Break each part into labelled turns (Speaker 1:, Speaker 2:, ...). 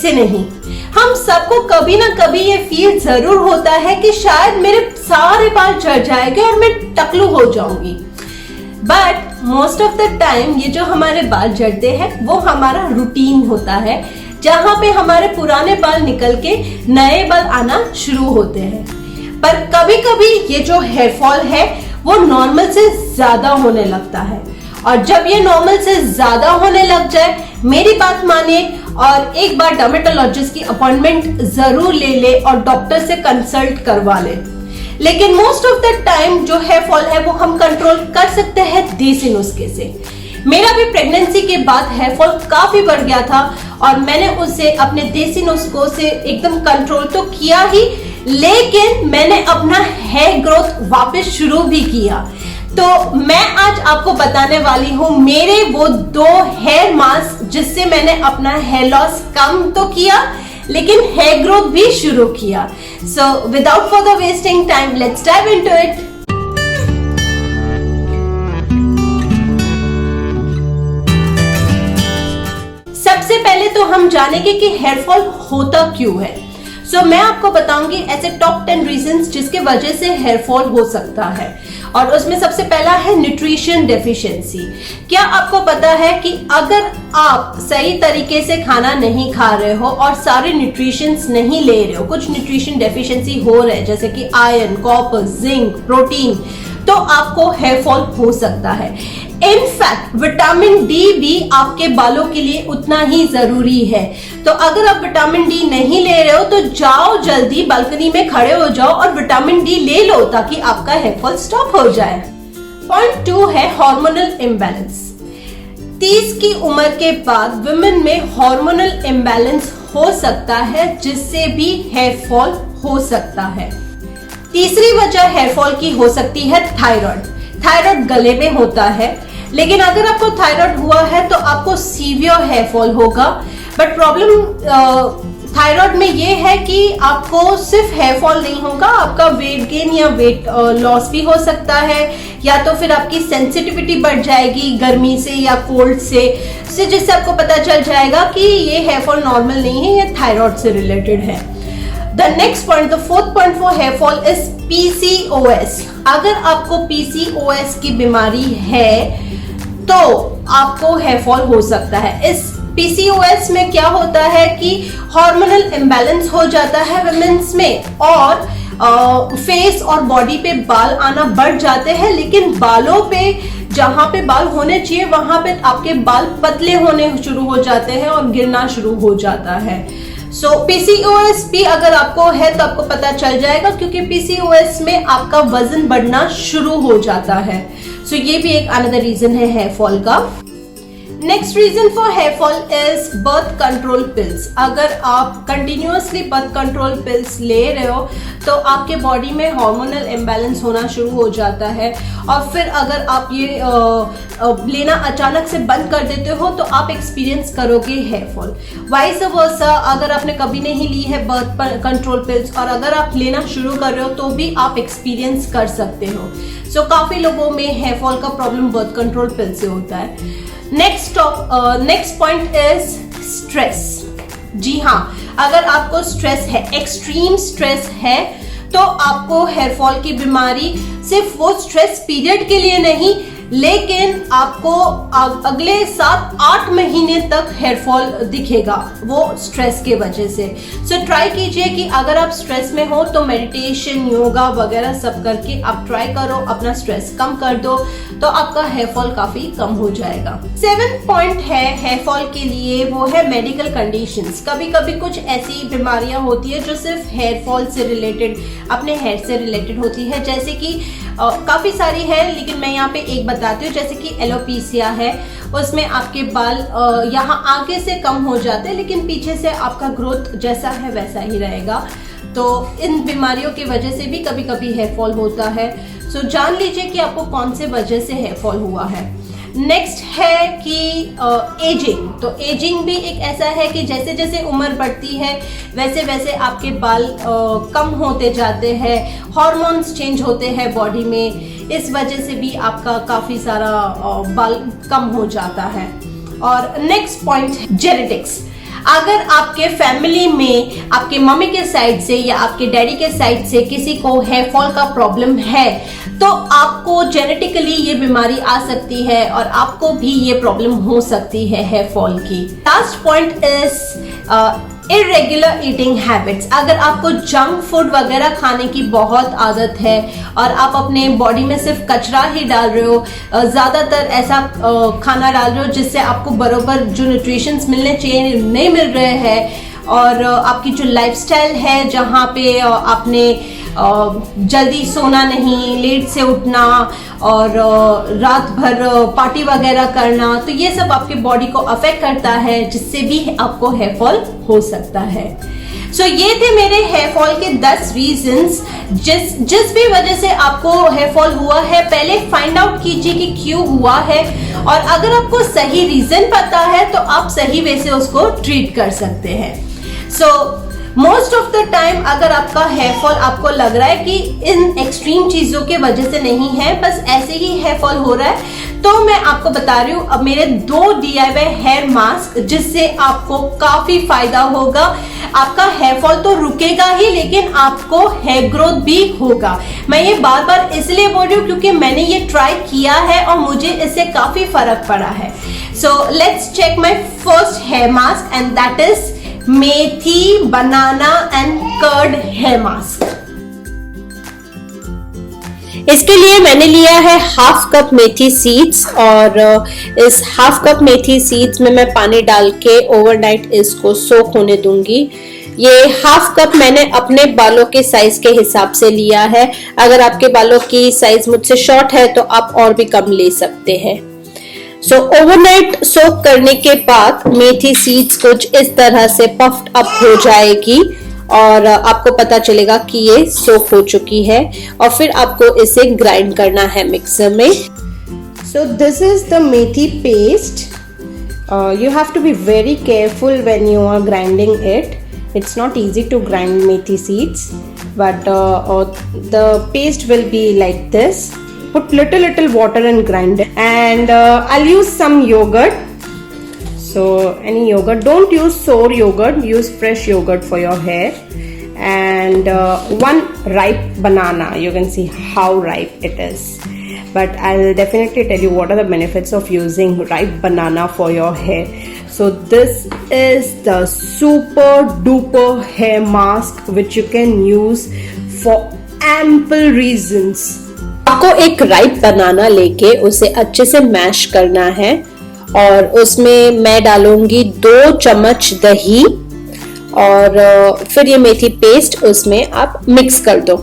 Speaker 1: से नहीं। हम सबको कभी ना कभी ये फील जरूर होता है कि शायद मेरे सारे बाल झड़ जाएंगे और मैं टकलू हो जाऊंगी। But most of the time ये जो हमारे बाल झड़ते हैं वो हमारा रूटीन होता है, जहां पे हमारे पुराने बाल निकल के नए बाल आना शुरू होते हैं। पर कभी कभी ये जो हेयर फॉल है वो नॉर्मल से ज्यादा होने लगता है, और जब ये नॉर्मल से ज्यादा होने लग जाए, मेरी बात मानिए और एक बार डर्मेटोलॉजिस्ट की अपॉइंटमेंट जरूर ले ले और डॉक्टर से कंसल्ट करवा ले। लेकिन मोस्ट ऑफ द टाइम जो हेयर फॉल है वो हम कंट्रोल कर सकते हैं देसी नुस्खे से। मेरा भी प्रेगनेंसी के बाद हेयर फॉल काफी बढ़ गया था और मैंने उसे अपने देसी नुस्खों से एकदम कंट्रोल तो किया ही, लेकिन मैंने अपना हेयर ग्रोथ वापस शुरू भी किया। तो मैं आज आपको बताने वाली हूँ मेरे वो 2 हेयर मास्क जिससे मैंने अपना हेयर लॉस कम तो किया लेकिन हेयर ग्रोथ भी शुरू किया। So without further wasting time, let's dive into it. सबसे पहले तो हम जानेंगे कि हेयर फॉल होता क्यों है। मैं आपको बताऊंगी ऐसे टॉप 10 रीजंस जिसके वजह से हेयर फॉल हो सकता है, और उसमें सबसे पहला है न्यूट्रिशन डेफिशिएंसी। क्या आपको पता है कि अगर आप सही तरीके से खाना नहीं खा रहे हो और सारे न्यूट्रिशंस नहीं ले रहे हो, कुछ न्यूट्रिशन डेफिशिएंसी हो रहे हैं जैसे कि आयरन, कॉपर, जिंक, प्रोटीन, तो आपको हेयर फॉल हो सकता है। इनफैक्ट विटामिन डी भी आपके बालों के लिए उतना ही जरूरी है। तो अगर आप विटामिन डी नहीं ले रहे हो तो जाओ जल्दी बालकनी में खड़े हो जाओ और विटामिन डी ले लो ताकि आपका हेयर फॉल स्टॉप हो जाए। पॉइंट 2 है हार्मोनल इम्बैलेंस। 30 की उम्र के बाद वुमेन में हार्मोनल इम्बैलेंस हो सकता है जिससे भी हेयर फॉल हो सकता है। तीसरी वजह हेयर फॉल की हो सकती है थायराइड। थायराइड गले में होता है, लेकिन अगर आपको थायराइड हुआ है तो आपको सीवियर हेयर फॉल होगा। बट प्रॉब्लम थायराइड में ये है कि आपको सिर्फ हेयर फॉल नहीं होगा, आपका वेट गेन या वेट लॉस भी हो सकता है, या तो फिर आपकी सेंसिटिविटी बढ़ जाएगी गर्मी से या कोल्ड से, जिससे आपको पता चल जाएगा कि ये हेयर फॉल नॉर्मल नहीं है, ये थायराइड से रिलेटेड है। The next point, the fourth point for hair fall is PCOS. अगर आपको PCOS की बीमारी है तो आपको हेयर फॉल हो सकता है। इस PCOS में क्या होता है कि हार्मोनल इम्बैलेंस हो जाता है वुमेन्स में, और फेस और बॉडी पे बाल आना बढ़ जाते हैं, लेकिन बालों पे जहां पे बाल होने चाहिए वहां पे आपके बाल पतले होने शुरू हो जाते हैं और गिरना शुरू हो जाता है। PCOS भी अगर आपको है तो आपको पता चल जाएगा, क्योंकि PCOS में आपका वजन बढ़ना शुरू हो जाता है। ये भी एक अनदर रीजन है हेयर फॉल का। Next reason for hair fall is birth control pills. अगर आप कंटिन्यूअसली बर्थ कंट्रोल पिल्स ले रहे हो तो आपके बॉडी में हार्मोनल इम्बैलेंस होना शुरू हो जाता है, और फिर अगर आप ये लेना अचानक से बंद कर देते हो तो आप एक्सपीरियंस करोगे हेयर फॉल। वाइस वर्सा, अगर आपने कभी नहीं ली है बर्थ कंट्रोल पिल्स और अगर आप लेना शुरू कर रहे हो तो भी आप एक्सपीरियंस कर सकते हो। काफी लोगों में हेयर फॉल का प्रॉब्लम बर्थ कंट्रोल पिल से होता है। Next point is stress. जी हाँ, अगर आपको स्ट्रेस है, एक्सट्रीम स्ट्रेस है, तो आपको हेयर फॉल की बीमारी सिर्फ वो स्ट्रेस पीरियड के लिए नहीं, लेकिन आपको अगले 7-8 महीने तक हेयर फॉल दिखेगा वो स्ट्रेस के वजह से। ट्राई कीजिए कि अगर आप स्ट्रेस में हो तो मेडिटेशन, योगा वगैरह सब करके आप ट्राई करो, अपना स्ट्रेस कम कर दो, तो आपका हेयर फॉल काफी कम हो जाएगा। 7th पॉइंट है हेयर फॉल के लिए, वो है मेडिकल कंडीशंस। कभी कभी कुछ ऐसी बीमारियां होती है जो सिर्फ हेयर फॉल से रिलेटेड, अपने हेयर से रिलेटेड होती है, जैसे कि काफी सारी है, लेकिन मैं यहाँ पे एक बताती हूँ। जैसे कि एलोपेशिया है, उसमें आपके बाल यहाँ आगे से कम हो जाते हैं, लेकिन पीछे से आपका ग्रोथ जैसा है वैसा ही रहेगा। तो इन बीमारियों की वजह से भी कभी कभी हेयर फॉल होता है। जान लीजिए कि आपको कौन से वजह से हेयर फॉल हुआ है। नेक्स्ट है कि एजिंग। तो एजिंग भी एक ऐसा है कि जैसे जैसे उम्र बढ़ती है वैसे वैसे आपके बाल कम होते जाते हैं, हार्मोन्स चेंज होते हैं बॉडी में, इस वजह से भी आपका काफी सारा बाल कम हो जाता है। और नेक्स्ट पॉइंट है जेनेटिक्स। अगर आपके फैमिली में आपके मम्मी के साइड से या आपके डैडी के साइड से किसी को हेयर फॉल का प्रॉब्लम है तो आपको जेनेटिकली ये बीमारी आ सकती है और आपको भी ये प्रॉब्लम हो सकती है हेयर फॉल की। Last point is irregular eating habits. अगर आपको जंक फूड वगैरह खाने की बहुत आदत है और आप अपने बॉडी में सिर्फ कचरा ही डाल रहे हो, ज्यादातर ऐसा खाना डाल रहे हो जिससे आपको बराबर जो न्यूट्रिशंस मिलने चाहिए नहीं मिल रहे हैं, और आपकी जो लाइफस्टाइल है जहाँ पे आपने जल्दी सोना नहीं, लेट से उठना और रात भर पार्टी वगैरह करना, तो ये सब आपके बॉडी को अफेक्ट करता है जिससे भी आपको हेयर फॉल हो सकता है। सो ये थे मेरे हेयर फॉल के 10 रीजंस जिस भी वजह से आपको हेयर फॉल हुआ है। पहले फाइंड आउट कीजिए कि क्यों हुआ है, और अगर आपको सही रीजन पता है तो आप सही वे से उसको ट्रीट कर सकते हैं। So most of the time अगर आपका हेयर फॉल आपको लग रहा है कि इन एक्सट्रीम चीजों के वजह से नहीं है, बस ऐसे ही हेयर फॉल हो रहा है, तो मैं आपको बता रही हूँ अब मेरे 2 DIY हेयर मास्क जिससे आपको काफी फायदा होगा। आपका हेयर फॉल तो रुकेगा ही, लेकिन आपको हेयर ग्रोथ भी होगा। मैं ये बार बार इसलिए बोल रही हूँ क्योंकि मैंने ये ट्राई किया है और मुझे इससे काफी फर्क पड़ा है। So let's check my first hair mask and that is methi banana and curd hair mask. इसके लिए मैंने लिया है हाफ कप मेथी सीड्स, और इस हाफ कप मेथी सीड्स में मैं पानी डाल के ओवरनाइट इसको सोक होने दूंगी। ये हाफ कप मैंने अपने बालों के साइज के हिसाब से लिया है। अगर आपके बालों की साइज मुझसे शॉर्ट है तो आप और भी कम ले सकते हैं। सो ओवरनाइट सोक करने के बाद मेथी सीड्स कुछ इस तरह से पफ्ड अप हो जाएगी और आपको पता चलेगा कि ये सोक हो चुकी है, और फिर आपको इसे ग्राइंड करना है मिक्सर में। So this is the methi paste. You have to be very careful when you are grinding it. It's not easy to grind methi seeds, but the paste will be like this. Put little water and grind it. And I'll use some yogurt. So any yogurt, don't use sour yogurt, use fresh yogurt for your hair. And 1 ripe banana. You can see how ripe it is. But I'll definitely tell you what are the benefits of using ripe banana for your hair. So this is the super duper hair mask which you can use for ample reasons. आपको एक ripe बनाना लेके उसे अच्छे से mash करना है, और उसमें मैं डालूंगी 2 चम्मच दही, और फिर ये मेथी पेस्ट उसमें आप मिक्स कर दो।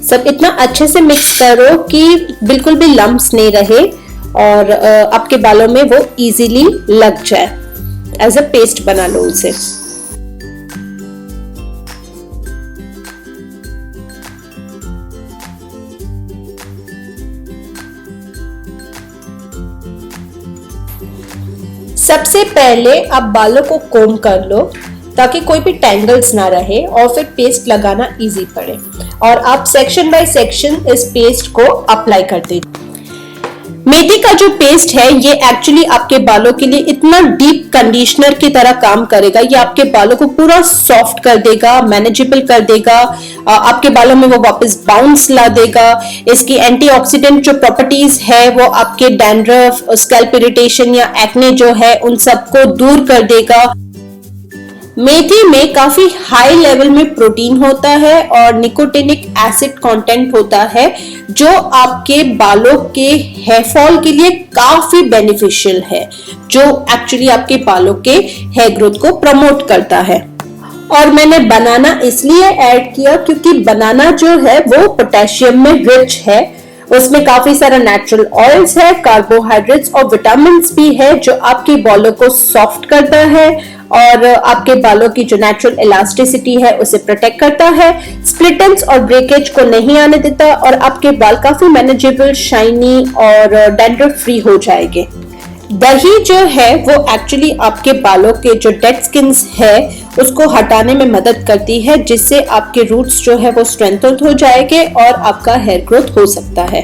Speaker 1: सब इतना अच्छे से मिक्स करो कि बिल्कुल भी लम्प्स नहीं रहे और आपके बालों में वो इजीली लग जाए। एज अ पेस्ट बना लो उसे। सबसे पहले आप बालों को कोम कर लो ताकि कोई भी टैंगल्स ना रहे, और फिर पेस्ट लगाना इजी पड़े, और आप सेक्शन बाय सेक्शन इस पेस्ट को अप्लाई कर दीजिए। मेथी का जो पेस्ट है ये एक्चुअली आपके बालों के लिए इतना डीप कंडीशनर की तरह काम करेगा। ये आपके बालों को पूरा सॉफ्ट कर देगा, मैनेजेबल कर देगा, आपके बालों में वो वापस बाउंस ला देगा। इसकी एंटीऑक्सीडेंट जो प्रॉपर्टीज है वो आपके डैंड्रफ, स्कैल्प इरिटेशन या एक्ने जो है उन सबको दूर कर देगा। मेथी में काफी हाई लेवल में प्रोटीन होता है और निकोटिनिक एसिड कंटेंट होता है जो आपके बालों के हेयर फॉल के लिए काफी बेनिफिशियल है, जो एक्चुअली आपके बालों के हेयर ग्रोथ को प्रमोट करता है। और मैंने बनाना इसलिए ऐड किया क्योंकि बनाना जो है वो पोटेशियम में रिच है, उसमें काफी सारा नेचुरल ऑयल्स है, कार्बोहाइड्रेट्स और विटामिन भी है जो आपके बालों को सॉफ्ट करता है और आपके बालों की जो नेचुरल इलास्टिसिटी है उसे प्रोटेक्ट करता है, स्प्लिट एंड्स और ब्रेकेज को नहीं आने देता, और आपके बाल काफी मैनेजेबल, शाइनी और डैंड्रफ फ्री हो जाएंगे। दही जो है वो एक्चुअली आपके बालों के जो डेड स्किन्स है उसको हटाने में मदद करती है, जिससे आपके रूट्स जो है वो स्ट्रेंथन हो जाएंगे और आपका हेयर ग्रोथ हो सकता है।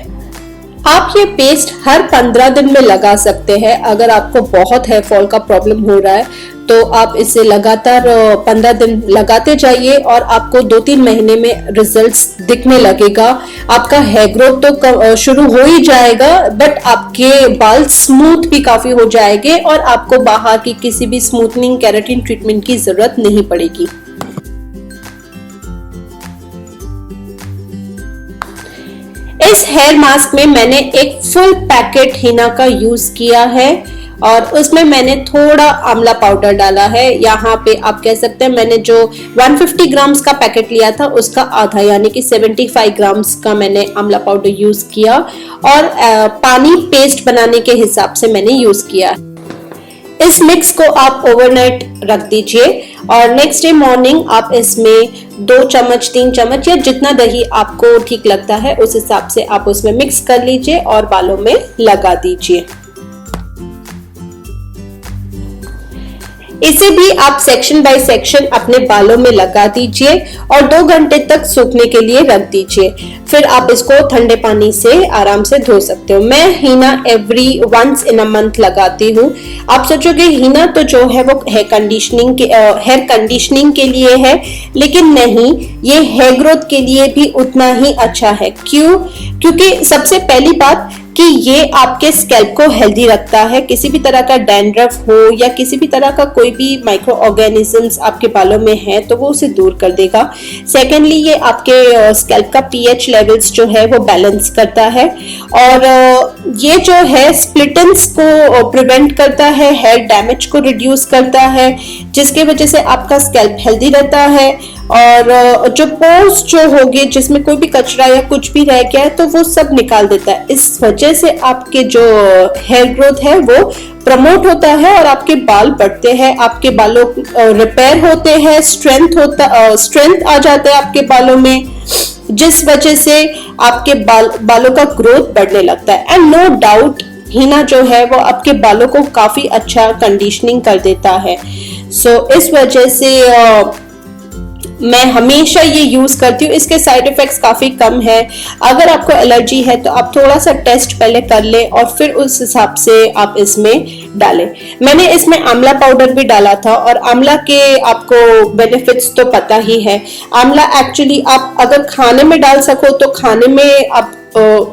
Speaker 1: आप ये पेस्ट हर 15 दिन में लगा सकते हैं। अगर आपको बहुत हेयर फॉल का प्रॉब्लम हो रहा है तो आप इसे लगातार 15 दिन लगाते जाइए और आपको 2-3 महीने में रिजल्ट्स दिखने लगेगा। आपका हेयर ग्रोथ तो शुरू हो ही जाएगा, बट आपके बाल स्मूथ भी काफी हो जाएंगे और आपको बाहर की किसी भी स्मूथनिंग केराटिन ट्रीटमेंट की जरूरत नहीं पड़ेगी। इस हेयर मास्क में मैंने एक फुल पैकेट हिना का यूज किया है और उसमें मैंने थोड़ा आंवला पाउडर डाला है। यहाँ पे आप कह सकते हैं मैंने जो 150 ग्राम्स का पैकेट लिया था उसका आधा यानी कि 75 ग्राम्स का मैंने आंवला पाउडर यूज किया और पानी पेस्ट बनाने के हिसाब से मैंने यूज किया। इस मिक्स को आप ओवरनाइट रख दीजिए और नेक्स्ट डे मॉर्निंग आप इसमें 2 चम्मच 3 चम्मच या जितना दही आपको ठीक लगता है उस हिसाब से आप उसमें मिक्स कर लीजिए और बालों में लगा दीजिए। इसे भी आप सेक्शन बाय सेक्शन अपने बालों में लगा दीजिए और 2 घंटे तक सूखने के लिए रख दीजिए। फिर आप इसको ठंडे पानी से आराम से धो सकते हो। मैं henna every once in a month लगाती हूँ। आप सोचोगे हीना तो जो है वो हेयर कंडीशनिंग के लिए है, लेकिन नहीं, ये हेयर ग्रोथ के लिए भी उतना ही अच्छा है। क्यों? क्योंकि सबसे पहली बात कि ये आपके स्कैल्प को हेल्दी रखता है। किसी भी तरह का डैंड्रफ हो या किसी भी तरह का कोई भी माइक्रो ऑर्गेनिजम्स आपके बालों में है तो वो उसे दूर कर देगा। सेकेंडली, ये आपके स्कैल्प का पीएच लेवल्स जो है वो बैलेंस करता है और ये जो है स्प्लिटेंस को प्रिवेंट करता है, हेयर डैमेज को रिड्यूस करता है, जिसके वजह से आपका स्कैल्प हेल्दी रहता है और जो पोर्स जो होंगे जिसमें कोई भी कचरा या कुछ भी रह गया है तो वो सब निकाल देता है। इस वजह से आपके जो हेयर ग्रोथ है वो प्रमोट होता है और आपके बाल बढ़ते हैं, आपके बालों रिपेयर होते हैं, स्ट्रेंथ आ जाता है आपके बालों में, जिस वजह से आपके बालों का ग्रोथ बढ़ने लगता है। एंड नो डाउट हीना जो है वो आपके बालों को काफी अच्छा कंडीशनिंग कर देता है। इस वजह से मैं हमेशा ये यूज करती हूँ। इसके साइड इफेक्ट्स काफी कम है। अगर आपको एलर्जी है तो आप थोड़ा सा टेस्ट पहले कर लें और फिर उस हिसाब से आप इसमें डालें। मैंने इसमें आंवला पाउडर भी डाला था और आंवला के आपको बेनिफिट्स तो पता ही है। आंवला एक्चुअली आप अगर खाने में डाल सको तो खाने में आप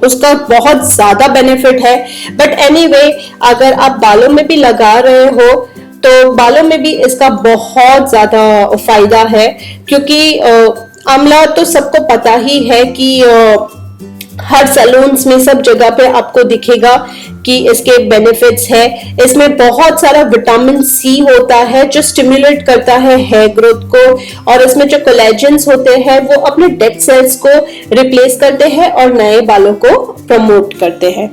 Speaker 1: उसका बहुत ज्यादा बेनिफिट है, बट एनीवे अगर आप बालों में भी लगा रहे हो तो बालों में भी इसका बहुत ज्यादा फायदा है, क्योंकि आंवला तो सबको पता ही है कि हर सैलून्स में सब जगह पे आपको दिखेगा कि इसके बेनिफिट्स है। इसमें बहुत सारा विटामिन सी होता है जो स्टिमुलेट करता है हेयर ग्रोथ को, और इसमें जो कोलेजन्स होते हैं वो अपने डेड सेल्स को रिप्लेस करते हैं और नए बालों को प्रमोट करते हैं।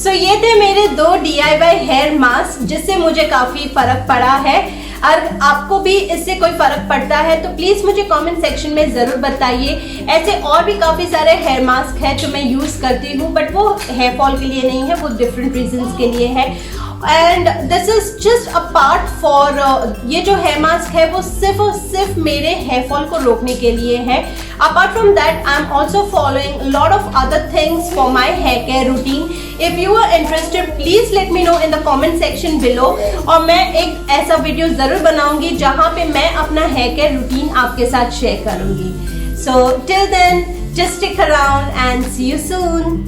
Speaker 1: ये थे मेरे 2 DIY हेयर मास्क जिससे मुझे काफी फर्क पड़ा है। और आपको भी इससे कोई फर्क पड़ता है तो प्लीज मुझे कमेंट सेक्शन में जरूर बताइए। ऐसे और भी काफी सारे हेयर मास्क है जो मैं यूज करती हूँ, बट वो हेयर फॉल के लिए नहीं है, वो डिफरेंट रीजंस के लिए है। And this is just a part for ये जो हेयर मास्क है वो सिर्फ और सिर्फ मेरे हेयर फॉल को रोकने के लिए है। Apart from that I am also following lot of other things for my hair care routine. If you are interested please let me know in the comment section below, और मैं एक ऐसा video जरूर बनाऊंगी जहां पे मैं अपना हेयर केयर रूटीन आपके साथ शेयर करूंगी। So till then just stick around and see you soon.